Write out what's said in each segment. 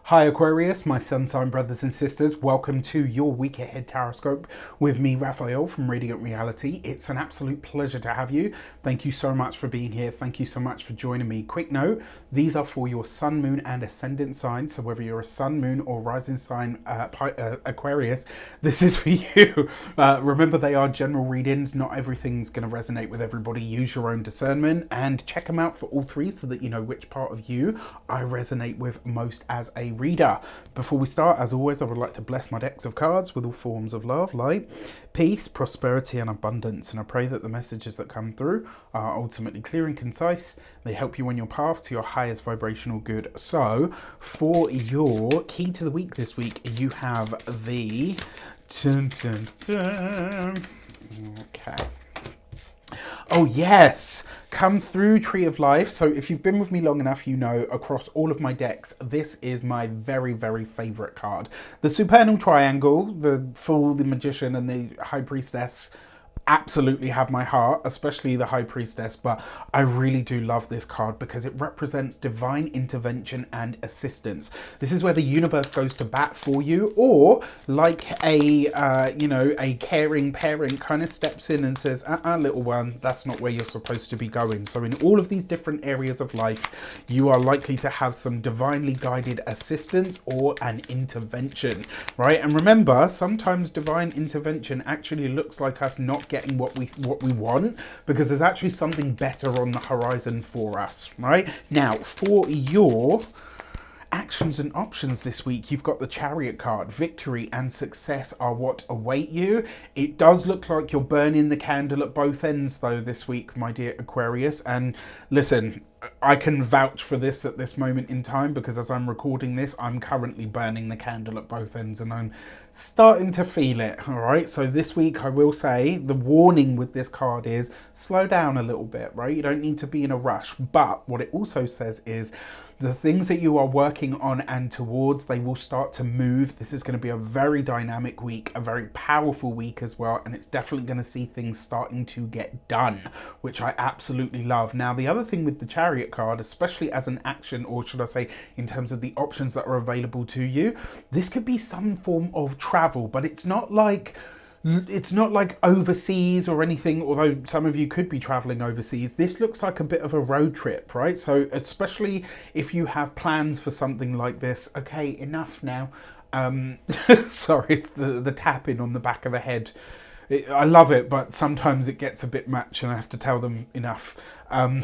Hi Aquarius, my sun sign brothers and sisters. Welcome to your week ahead taroscope with me, Raphael from Radiant Reality. It's an absolute pleasure to have you. Thank you so much for being here. Thank you so much for joining me. Quick note, these are for your sun, moon and ascendant signs. So whether you're a sun, moon or rising sign Aquarius, this is for you. Remember, they are general readings. Not everything's going to resonate with everybody. Use your own discernment and check them out for all three so that you know which part of you I resonate with most as a reader. Before we start, as always, I would like to bless my decks of cards with all forms of love, light, peace, prosperity and abundance, and I pray that the messages that come through are ultimately clear and concise. They help you on your path to your highest vibrational good. So for your key to the week this week, you have the okay. Oh yes, come through Tree of Life. So if you've been with me long enough, you know across all of my decks, this is my very, very favorite card. The Supernal Triangle, the Fool, the Magician and the High Priestess absolutely have my heart, especially the High Priestess, but I really do love this card because it represents divine intervention and assistance. This is where the universe goes to bat for you, or like a a caring parent kind of steps in and says, little one, that's not where you're supposed to be going. So in all of these different areas of life, you are likely to have some divinely guided assistance or an intervention, right? And remember, sometimes divine intervention actually looks like us not getting what we want, because there's actually something better on the horizon for us, right? Now, for your actions and options this week, you've got the Chariot card. Victory and success are what await you. It does look like you're burning the candle at both ends though this week, my dear Aquarius. And listen, I can vouch for this at this moment in time because as I'm recording this, I'm currently burning the candle at both ends and I'm starting to feel it. All right, so this week I will say the warning with this card is slow down a little bit, right? You don't need to be in a rush, but what it also says is the things that you are working on and towards, they will start to move. This is going to be a very dynamic week, a very powerful week as well, and it's definitely going to see things starting to get done, which I absolutely love. Now, the other thing with the Chariot card, especially as an action, or should I say in terms of the options that are available to you, this could be some form of travel, but it's not like overseas or anything, although some of you could be traveling overseas. This looks like a bit of a road trip, right? So especially if you have plans for something like this. Okay, enough now. Sorry, it's the tapping on the back of the head. I love it, but sometimes it gets a bit much and I have to tell them enough. I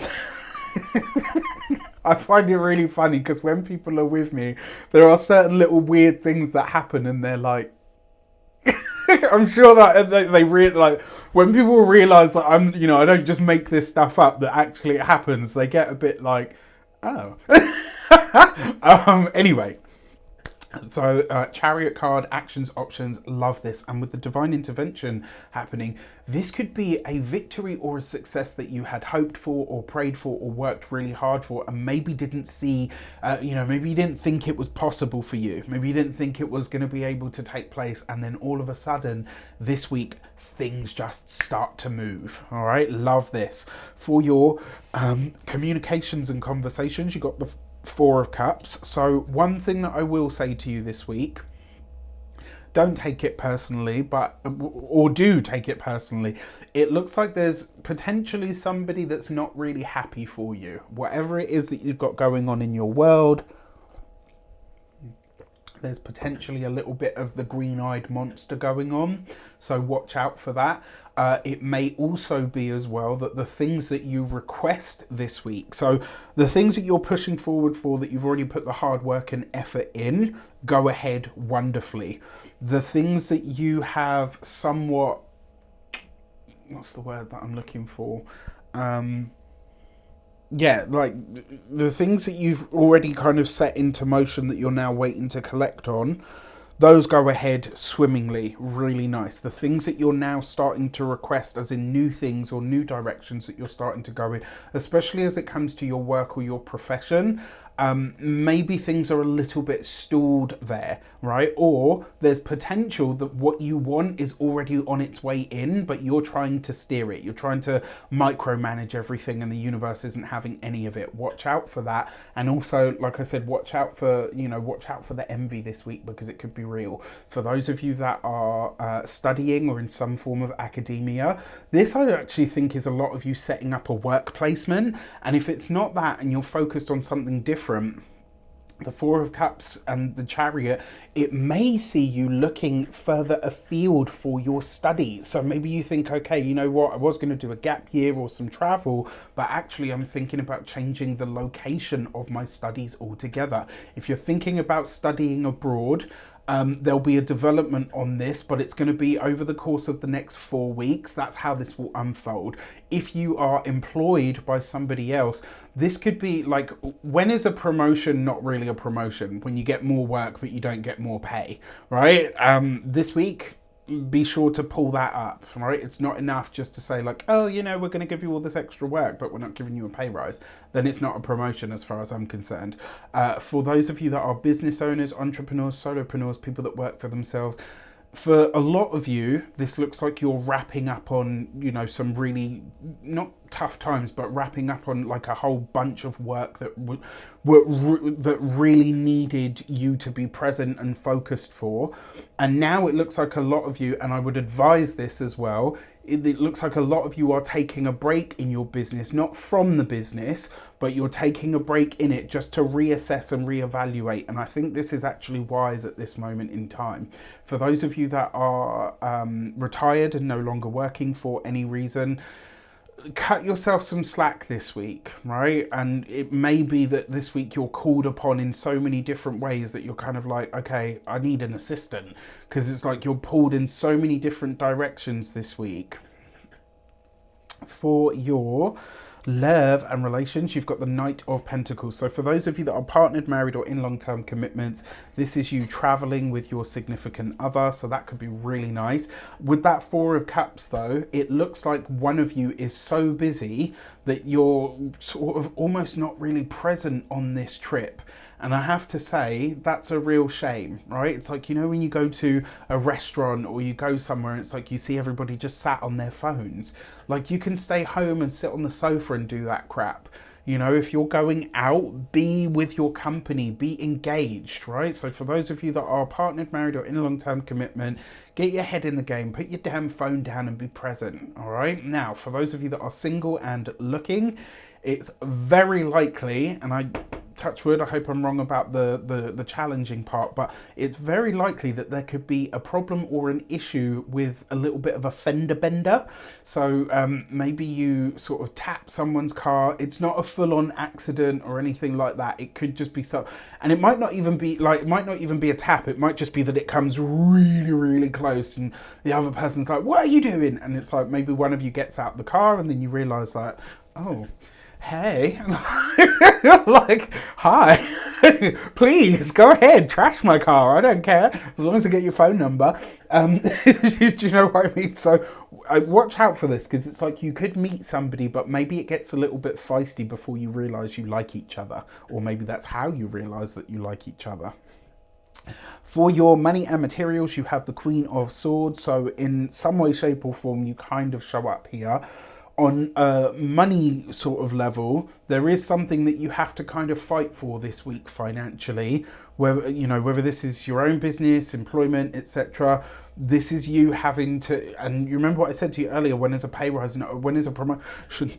find it really funny because when people are with me, there are certain little weird things that happen and they're like, I'm sure that they really, like, when people realize that I don't just make this stuff up, that actually it happens, they get a bit like, oh. Anyway, so Chariot card, actions, options, love this. And with the divine intervention happening, this could be a victory or a success that you had hoped for or prayed for or worked really hard for and maybe didn't see, maybe you didn't think it was possible for you. Maybe you didn't think it was going to be able to take place. And then all of a sudden this week, things just start to move. All right, love this. For your communications and conversations, you got the Four of Cups. So one thing that I will say to you this week, don't take it personally, or do take it personally. It looks like there's potentially somebody that's not really happy for you. Whatever it is that you've got going on in your world, there's potentially a little bit of the green-eyed monster going on, so watch out for that. It may also be as well that the things that you request this week, so the things that you're pushing forward for, that you've already put the hard work and effort in, go ahead wonderfully. The things that you have somewhat, what's the word that I'm looking for? Like the things that you've already kind of set into motion that you're now waiting to collect on, those go ahead swimmingly, really nice. The things that you're now starting to request, as in new things or new directions that you're starting to go in, especially as it comes to your work or your profession, maybe things are a little bit stalled there, right? Or there's potential that what you want is already on its way in, but you're trying to steer it. You're trying to micromanage everything, and the universe isn't having any of it. Watch out for that. And also, like I said, watch out for the envy this week, because it could be real. For those of you that are studying or in some form of academia, this I actually think is a lot of you setting up a work placement. And if it's not that and you're focused on something different, the Four of Cups and the Chariot, it may see you looking further afield for your studies. So maybe you think, okay, you know what, I was going to do a gap year or some travel, but actually I'm thinking about changing the location of my studies altogether. If you're thinking about studying abroad, there'll be a development on this, but it's going to be over the course of the next 4 weeks. That's how this will unfold. If you are employed by somebody else, this could be like, when is a promotion not really a promotion? When you get more work but you don't get more pay, right? This week, be sure to pull that up, right? It's not enough just to say like, oh, you know, we're going to give you all this extra work, but we're not giving you a pay rise. Then it's not a promotion as far as I'm concerned. For those of you that are business owners, entrepreneurs, solopreneurs, people that work for themselves, for a lot of you, this looks like you're wrapping up on, you know, some really, not tough times, but wrapping up on like a whole bunch of work that that really needed you to be present and focused for. And now it looks like a lot of you, and I would advise this as well, it looks like a lot of you are taking a break in your business, not from the business, but you're taking a break in it just to reassess and reevaluate. And I think this is actually wise at this moment in time. For those of you that are retired and no longer working for any reason, cut yourself some slack this week, right? And it may be that this week you're called upon in so many different ways that you're kind of like, okay, I need an assistant, because it's like you're pulled in so many different directions this week. For your love and relations, you've got the Knight of Pentacles. So for those of you that are partnered, married, or in long-term commitments, this is you traveling with your significant other, so that could be really nice. With that Four of Cups though, it looks like one of you is so busy that you're sort of almost not really present on this trip. And I have to say, that's a real shame, right? It's like, you know, when you go to a restaurant or you go somewhere and it's like you see everybody just sat on their phones. Like, you can stay home and sit on the sofa and do that crap. You know, if you're going out, be with your company, be engaged, right? So for those of you that are partnered, married, or in a long-term commitment, get your head in the game, put your damn phone down and be present, all right? Now, for those of you that are single and looking, it's very likely, and I touch wood, I hope I'm wrong about the challenging part, but it's very likely that there could be a problem or an issue with a little bit of a fender bender. So maybe you sort of tap someone's car. It's not a full-on accident or anything like that. It could just be so, and it might not even be like, it might not even be a tap. It might just be that it comes really, really close and the other person's like, what are you doing? And it's like, maybe one of you gets out the car and then you realize like, oh, hey, like, hi, please go ahead, trash my car, I don't care, as long as I get your phone number. Do you know what I mean? So watch out for this, because it's like you could meet somebody, but maybe it gets a little bit feisty before you realise you like each other, or maybe that's how you realise that you like each other. For your money and materials, you have the Queen of Swords. So in some way, shape or form, you kind of show up here on a money sort of level. There is something that you have to kind of fight for this week financially, whether, you know, whether this is your own business, employment, etc. This is you having to, and you remember what I said to you earlier, when is a pay rise, when is a promotion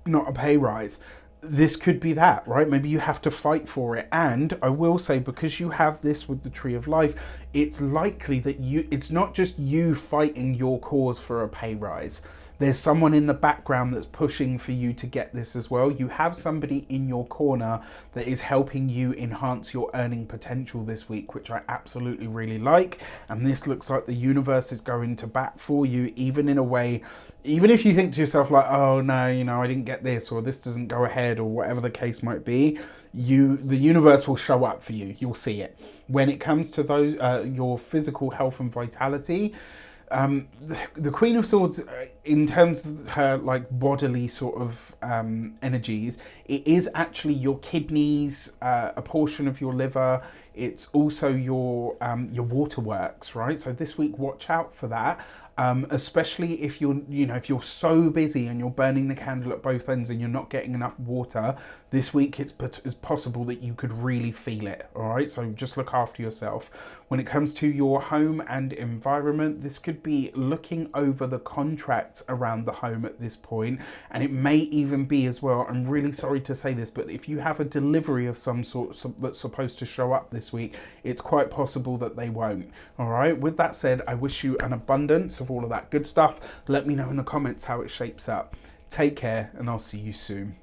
not a pay rise? This could be that, right? Maybe you have to fight for it. And I will say, because you have this with the Tree of Life, it's likely that it's not just you fighting your cause for a pay rise. There's someone in the background that's pushing for you to get this as well. You have somebody in your corner that is helping you enhance your earning potential this week, which I absolutely really like. And this looks like the universe is going to bat for you, even in a way, even if you think to yourself like, oh no, you know, I didn't get this, or this doesn't go ahead, or whatever the case might be, the universe will show up for you. You'll see it. When it comes to those, your physical health and vitality, The Queen of Swords, in terms of her like bodily sort of energies, it is actually your kidneys, a portion of your liver. It's also your waterworks, right? So this week, watch out for that. Especially if you're, if you're so busy and you're burning the candle at both ends and you're not getting enough water, this week it's possible that you could really feel it. All right, so just look after yourself. When it comes to your home and environment, this could be looking over the contracts around the home at this point, and it may even be as well. I'm really sorry to say this, but if you have a delivery of some sort that's supposed to show up this week, it's quite possible that they won't. All right. With that said, I wish you an abundance of all of that good stuff. Let me know in the comments how it shapes up. Take care, and I'll see you soon.